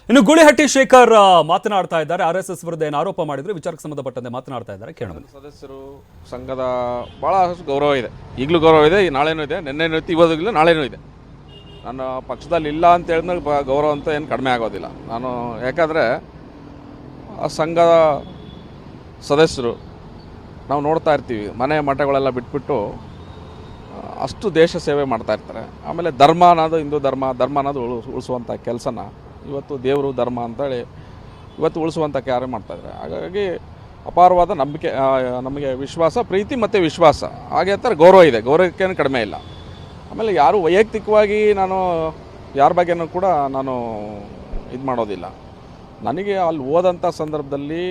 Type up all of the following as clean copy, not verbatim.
ಇನ್ನು ಗೂಳಿಹಟ್ಟಿ ಶೇಖರ್ ಮಾತನಾಡ್ತಾ ಇದ್ದಾರೆ. RSS ವಿರುದ್ಧ ಏನು ಆರೋಪ ಮಾಡಿದ್ರು ವಿಚಾರಕ್ಕೆ ಸಂಬಂಧಪಟ್ಟಂತೆ ಮಾತನಾಡ್ತಾ ಇದ್ದಾರೆ. ಕೇಳೋಣ. ಸದಸ್ಯರು ಸಂಘದ ಭಾಳ ಗೌರವ ಇದೆ, ಈಗಲೂ ಗೌರವ ಇದೆ, ನಾಳೆನೂ ಇದೆ, ನಿನ್ನೆನೂ ಇತ್ತು, ಇವತ್ತಿಗೂ ನಾಳೆನೂ ಇದೆ. ನಾನು ಪಕ್ಷದಲ್ಲಿ ಇಲ್ಲ ಅಂತ ಹೇಳಿದ್ಮೇಲೆ ಗೌರವ ಅಂತ ಏನು ಕಡಿಮೆ ಆಗೋದಿಲ್ಲ. ನಾನು ಯಾಕಂದರೆ ಆ ಸಂಘದ ಸದಸ್ಯರು ನಾವು ನೋಡ್ತಾ ಇರ್ತೀವಿ, ಮನೆ ಮಠಗಳೆಲ್ಲ ಬಿಟ್ಬಿಟ್ಟು ಅಷ್ಟು ದೇಶ ಸೇವೆ ಮಾಡ್ತಾ ಇರ್ತಾರೆ. ಆಮೇಲೆ ಧರ್ಮ ಅನ್ನೋದು, ಹಿಂದೂ ಧರ್ಮ ಅನ್ನೋದು ಉಳಿಸುವಂಥ ಕೆಲಸನ ಇವತ್ತು ದೇವರು ಧರ್ಮ ಅಂತೇಳಿ ಇವತ್ತು ಉಳಿಸುವಂಥ ಕಾರ್ಯ ಮಾಡ್ತಾಯಿದ್ದಾರೆ. ಹಾಗಾಗಿ ಅಪಾರವಾದ ನಂಬಿಕೆ, ನಮಗೆ ವಿಶ್ವಾಸ, ಪ್ರೀತಿ ಮತ್ತು ವಿಶ್ವಾಸ ಹಾಗೆ ಅಂತಾರೆ. ಗೌರವ ಇದೆ, ಗೌರವಕ್ಕೇನು ಕಡಿಮೆ ಇಲ್ಲ. ಆಮೇಲೆ ಯಾರು ವೈಯಕ್ತಿಕವಾಗಿ ನಾನು ಯಾರ ಬಗ್ಗೆನೂ ಕೂಡ ನಾನು ಇದು ಮಾಡೋದಿಲ್ಲ. ನನಗೆ ಅಲ್ಲಿ ಹೋದಂಥ ಸಂದರ್ಭದಲ್ಲಿ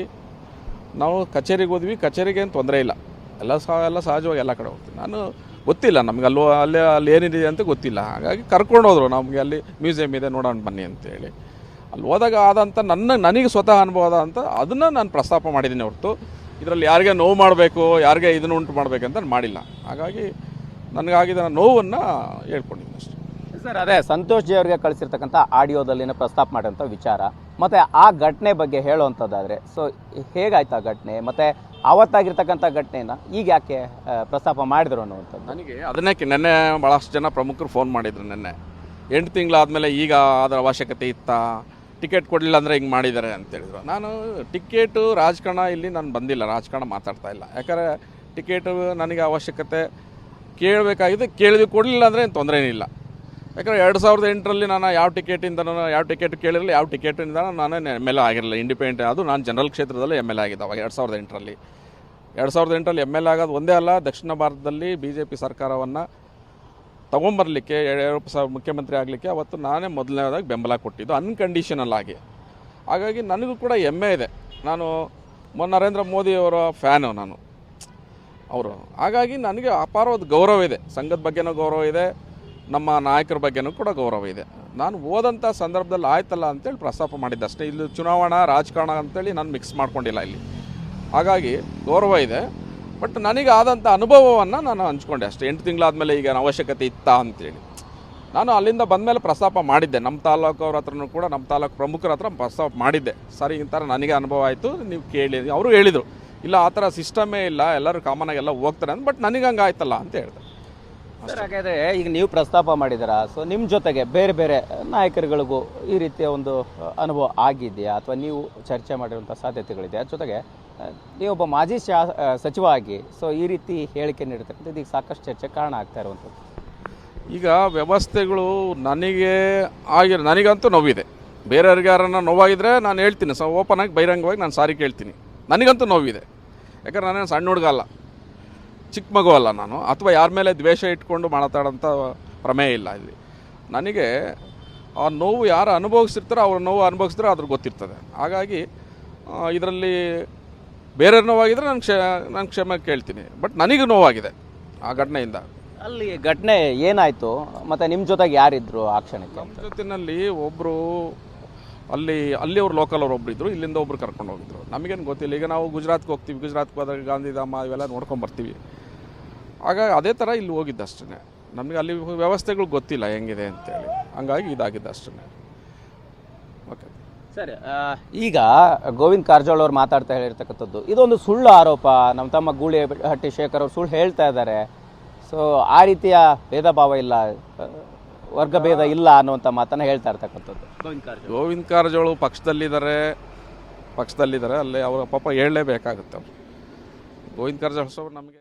ನಾವು ಕಚೇರಿಗೆ ಹೋದ್ವಿ, ಕಚೇರಿಗೆ ಏನು ತೊಂದರೆ ಇಲ್ಲ, ಎಲ್ಲ ಸಹಜವಾಗಿ ಎಲ್ಲ ಕಡೆ ಹೋಗ್ತೀವಿ. ನಾನು ಗೊತ್ತಿಲ್ಲ ನಮಗೆ ಅಲ್ಲಿ ಏನಿದೆ ಅಂತ ಗೊತ್ತಿಲ್ಲ. ಹಾಗಾಗಿ ಕರ್ಕೊಂಡು ಹೋದರು, ನಮಗೆ ಅಲ್ಲಿ ಮ್ಯೂಸಿಯಮ್ ಇದೆ ನೋಡೋಣ ಬನ್ನಿ ಅಂತೇಳಿ. ಅಲ್ಲಿ ಹೋದಾಗ ಆದಂಥ ನನಗೆ ಸ್ವತಃ ಅನುಭವ ಆದಂಥ ಅದನ್ನು ನಾನು ಪ್ರಸ್ತಾಪ ಮಾಡಿದ್ದೀನಿ ಹೊರತು ಇದರಲ್ಲಿ ಯಾರಿಗೆ ನೋವು ಮಾಡಬೇಕು, ಯಾರಿಗೆ ಇದನ್ನು ಉಂಟು ಮಾಡಬೇಕಂತ ಮಾಡಿಲ್ಲ. ಹಾಗಾಗಿ ನನಗಾಗಿದ್ದ ನೋವನ್ನು ಹೇಳ್ಕೊಂಡಿದ್ದೀನಿ ಅಷ್ಟೇ. ಸರ್, ಅದೇ ಸಂತೋಷ್ ಜಿ ಅವರಿಗೆ ಕಳಿಸಿರ್ತಕ್ಕಂಥ ಆಡಿಯೋದಲ್ಲಿನ ಪ್ರಸ್ತಾಪ ಮಾಡೋಂಥ ವಿಚಾರ ಮತ್ತು ಆ ಘಟನೆ ಬಗ್ಗೆ ಹೇಳುವಂಥದ್ದಾದರೆ, ಸೊ ಹೇಗಾಯ್ತು ಆ ಘಟನೆ ಮತ್ತು ಆವತ್ತಾಗಿರ್ತಕ್ಕಂಥ ಘಟನೆನ ಈಗ ಯಾಕೆ ಪ್ರಸ್ತಾಪ ಮಾಡಿದ್ರು ಅನ್ನುವಂಥದ್ದು ನನಗೆ ಅದನ್ನೇ ನೆನ್ನೆ ಭಾಳಷ್ಟು ಜನ ಪ್ರಮುಖರು ಫೋನ್ ಮಾಡಿದರು. ನೆನ್ನೆ 8 ತಿಂಗಳಾದಮೇಲೆ ಈಗ ಅದರ ಅವಶ್ಯಕತೆ ಇತ್ತಾ, ಟಿಕೆಟ್ ಕೊಡಲಿಲ್ಲ ಅಂದರೆ ಹಿಂಗೆ ಮಾಡಿದ್ದಾರೆ ಅಂತೇಳಿದ್ರು. ನಾನು ಟಿಕೆಟು ರಾಜಕಾರಣ ಇಲ್ಲಿ ನಾನು ಬಂದಿಲ್ಲ, ರಾಜಕಾರಣ ಮಾತಾಡ್ತಾ ಇಲ್ಲ. ಯಾಕಂದರೆ ಟಿಕೆಟು ನನಗೆ ಅವಶ್ಯಕತೆ ಕೇಳಬೇಕಾಗಿದೆ, ಕೇಳಿದ್ವಿ, ಕೊಡಲಿಲ್ಲ ಅಂದರೆ ಏನು ತೊಂದರೆ ಏನಿಲ್ಲ. ಯಾಕಂದರೆ 2008ರಲ್ಲಿ ನಾನು ಯಾವ ಟಿಕೆಟ್ ಕೇಳಿರಲಿಲ್ಲ, ಯಾವ ಟಿಕೆಟಿಂದ ನಾನು MLA ಆಗಿರಲಿಲ್ಲ, ಇಂಡಿಪೆಂಡೆಂಟ್. ಅದು ನಾನು ಜನರಲ್ ಕ್ಷೇತ್ರದಲ್ಲಿ MLA ಆಗಿದ್ದೆ ಅವಾಗ 2008ರಲ್ಲಿ. 2008ರಲ್ಲಿ MLA ಆಗೋದು ಒಂದೇ ಅಲ್ಲ, ದಕ್ಷಿಣ ಭಾರತದಲ್ಲಿ BJP ಸರ್ಕಾರವನ್ನು ತೊಗೊಂಬರಲಿಕ್ಕೆ, ಮುಖ್ಯಮಂತ್ರಿ ಆಗಲಿಕ್ಕೆ ಅವತ್ತು ನಾನೇ ಮೊದಲನೇದಾಗಿ ಬೆಂಬಲ ಕೊಟ್ಟಿದ್ದು, ಅನ್ಕಂಡೀಷನಲ್ ಆಗಿ. ಹಾಗಾಗಿ ನನಗೂ ಕೂಡ ಹೆಮ್ಮೆ ಇದೆ. ನಾನು ನರೇಂದ್ರ ಮೋದಿಯವರ ಫ್ಯಾನು ನಾನು, ಅವರು. ಹಾಗಾಗಿ ನನಗೆ ಅಪಾರವಾದ ಗೌರವ ಇದೆ, ಸಂಘದ ಬಗ್ಗೆನೂ ಗೌರವ ಇದೆ, ನಮ್ಮ ನಾಯಕರ ಬಗ್ಗೆನೂ ಕೂಡ ಗೌರವ ಇದೆ. ನಾನು ಹೋದಂಥ ಸಂದರ್ಭದಲ್ಲಿ ಆಯ್ತಲ್ಲ ಅಂತೇಳಿ ಪ್ರಸ್ತಾಪ ಮಾಡಿದ್ದೆ ಅಷ್ಟೇ. ಇಲ್ಲಿ ಚುನಾವಣಾ ರಾಜಕಾರಣ ಅಂತೇಳಿ ನಾನು ಮಿಕ್ಸ್ ಮಾಡ್ಕೊಂಡಿಲ್ಲ ಇಲ್ಲಿ. ಹಾಗಾಗಿ ಗೌರವ ಇದೆ. ಬಟ್ ನನಗೆ ಆದಂಥ ಅನುಭವವನ್ನು ನಾನು ಹಂಚ್ಕೊಂಡೆ ಅಷ್ಟೇ. 8 ತಿಂಗಳಾದಮೇಲೆ ಈಗ ಅವಶ್ಯಕತೆ ಇತ್ತಾ ಅಂತೇಳಿ ನಾನು ಅಲ್ಲಿಂದ ಬಂದಮೇಲೆ ಪ್ರಸ್ತಾಪ ಮಾಡಿದ್ದೆ. ನಮ್ಮ ತಾಲೂಕವ್ರ ಹತ್ರನೂ ಕೂಡ, ನಮ್ಮ ತಾಲೂಕು ಪ್ರಮುಖರ ಹತ್ರ ಪ್ರಸ್ತಾಪ ಮಾಡಿದ್ದೆ. ಸರಿ, ಈ ಥರ ನನಗೆ ಅನುಭವ ಆಯಿತು, ನೀವು ಕೇಳಿ. ಅವರು ಹೇಳಿದರು, ಇಲ್ಲ ಆ ಥರ ಸಿಸ್ಟಮೇ ಇಲ್ಲ, ಎಲ್ಲರೂ ಕಾಮನಾಗಿ ಎಲ್ಲ ಹೋಗ್ತಾರೆ ಅಂತ. ಬಟ್ ನನಗೆ ಹಂಗೆ ಆಯ್ತಲ್ಲ ಅಂತ ಹೇಳಿದೆ. ಸರ್, ಹಾಗಾದರೆ ಈಗ ನೀವು ಪ್ರಸ್ತಾಪ ಮಾಡಿದ್ದೀರಾ, ಸೊ ನಿಮ್ಮ ಜೊತೆಗೆ ಬೇರೆ ಬೇರೆ ನಾಯಕರುಗಳಿಗೂ ಈ ರೀತಿಯ ಒಂದು ಅನುಭವ ಆಗಿದೆಯಾ, ಅಥವಾ ನೀವು ಚರ್ಚೆ ಮಾಡಿರುವಂಥ ಸಾಧ್ಯತೆಗಳಿದೆಯಾ? ಜೊತೆಗೆ ನೀವೊಬ್ಬ ಮಾಜಿ ಸಚಿವ ಆಗಿ ಸೊ ಈ ರೀತಿ ಹೇಳಿಕೆ ನೀಡಿರ್ತಕ್ಕಂಥದ್ದು ಈಗ ಸಾಕಷ್ಟು ಚರ್ಚೆ ಕಾರಣ ಆಗ್ತಾ ಇರುವಂಥದ್ದು. ಈಗ ವ್ಯವಸ್ಥೆಗಳು ನನಗಂತೂ ನೋವಿದೆ. ಬೇರೆಯವ್ರಿಗೆ ಯಾರನ್ನ ನೋವಾಗಿದ್ದರೆ ನಾನು ಹೇಳ್ತೀನಿ, ಓಪನ್ ಆಗಿ ಬಹಿರಂಗವಾಗಿ ನಾನು ಸಾರಿ ಕೇಳ್ತೀನಿ. ನನಗಂತೂ ನೋವಿದೆ. ಯಾಕಂದ್ರೆ ನಾನೇನು ಸಣ್ಣ ಹುಡುಗ ಅಲ್ಲ, ಚಿಕ್ಕ ಮಗು ಅಲ್ಲ ನಾನು, ಅಥವಾ ಯಾರ ಮೇಲೆ ದ್ವೇಷ ಇಟ್ಕೊಂಡು ಮಾತಾಡೋಂಥ ಪ್ರಮೇಯ ಇಲ್ಲ ಇಲ್ಲಿ. ನನಗೆ ಆ ನೋವು ಯಾರು ಅನುಭವಿಸಿರ್ತಾರೋ ಅವ್ರ ನೋವು ಅನುಭವಿಸಿದ್ರೆ ಅದ್ರ ಗೊತ್ತಿರ್ತದೆ. ಹಾಗಾಗಿ ಇದರಲ್ಲಿ ಬೇರೆ ನೋವಾಗಿದ್ದರೆ ನಾನು ಕ್ಷಮೆ ಕೇಳ್ತೀನಿ. ಬಟ್ ನನಗೂ ನೋವಾಗಿದೆ ಆ ಘಟನೆಯಿಂದ. ಅಲ್ಲಿ ಘಟನೆ ಏನಾಯಿತು ಮತ್ತು ನಿಮ್ಮ ಜೊತೆಗೆ ಯಾರಿದ್ರು ಆ ಕ್ಷಣಕ್ಕೆ? ನಮ್ಮ ಜೊತೆಯಲ್ಲಿ ಒಬ್ಬರು ಅವ್ರು ಲೋಕಲ್ ಅವ್ರು ಒಬ್ರು ಇದ್ದರು, ಇಲ್ಲಿಂದ ಒಬ್ರು ಕರ್ಕೊಂಡು ಹೋಗಿದ್ರು. ನಮಗೇನು ಗೊತ್ತಿಲ್ಲ. ಈಗ ನಾವು ಗುಜರಾತ್ಗೆ ಹೋಗ್ತೀವಿ, ಗುಜರಾತ್ಗೆ ಹೋದಾಗ ಗಾಂಧಿಧಾಮ ಇವೆಲ್ಲ ನೋಡ್ಕೊಂಬರ್ತೀವಿ. ಹಾಗಾಗಿ ಅದೇ ಥರ ಇಲ್ಲಿ ಹೋಗಿದ್ದು ಅಷ್ಟೇ. ನಮಗೆ ಅಲ್ಲಿ ವ್ಯವಸ್ಥೆಗಳು ಗೊತ್ತಿಲ್ಲ ಹೆಂಗಿದೆ ಅಂತೇಳಿ, ಹಂಗಾಗಿ ಇದಾಗಿದ್ದು ಅಷ್ಟೇ. ಓಕೆ ಸರ್, ಈಗ ಗೋವಿಂದ ಕಾರಜೋಳ ಅವ್ರು ಮಾತಾಡ್ತಾ ಹೇಳಿರ್ತಕ್ಕಂಥದ್ದು ಇದೊಂದು ಸುಳ್ಳು ಆರೋಪ, ನಮ್ಮ ತಮ್ಮ ಗೂಳಿಹಟ್ಟಿ ಶೇಖರ್ ಅವರು ಸುಳ್ಳು ಹೇಳ್ತಾ ಇದ್ದಾರೆ. ಸೊ ಆ ರೀತಿಯ ಭೇದ ಭಾವ ಇಲ್ಲ, ವರ್ಗಭೇದ ಇಲ್ಲ ಅನ್ನುವಂಥ ಮಾತನ್ನು ಹೇಳ್ತಾ ಇರ್ತಕ್ಕಂಥದ್ದು ಗೋವಿಂದ ಕಾರಜೋಳ ಪಕ್ಷದಲ್ಲಿದ್ದಾರೆ. ಅಲ್ಲೇ ಅವರ ಪಾಪ ಹೇಳಲೇಬೇಕಾಗುತ್ತೆ. ಅವರು ಗೋವಿಂದ ಕಾರಜೋಳ ನಮಗೆ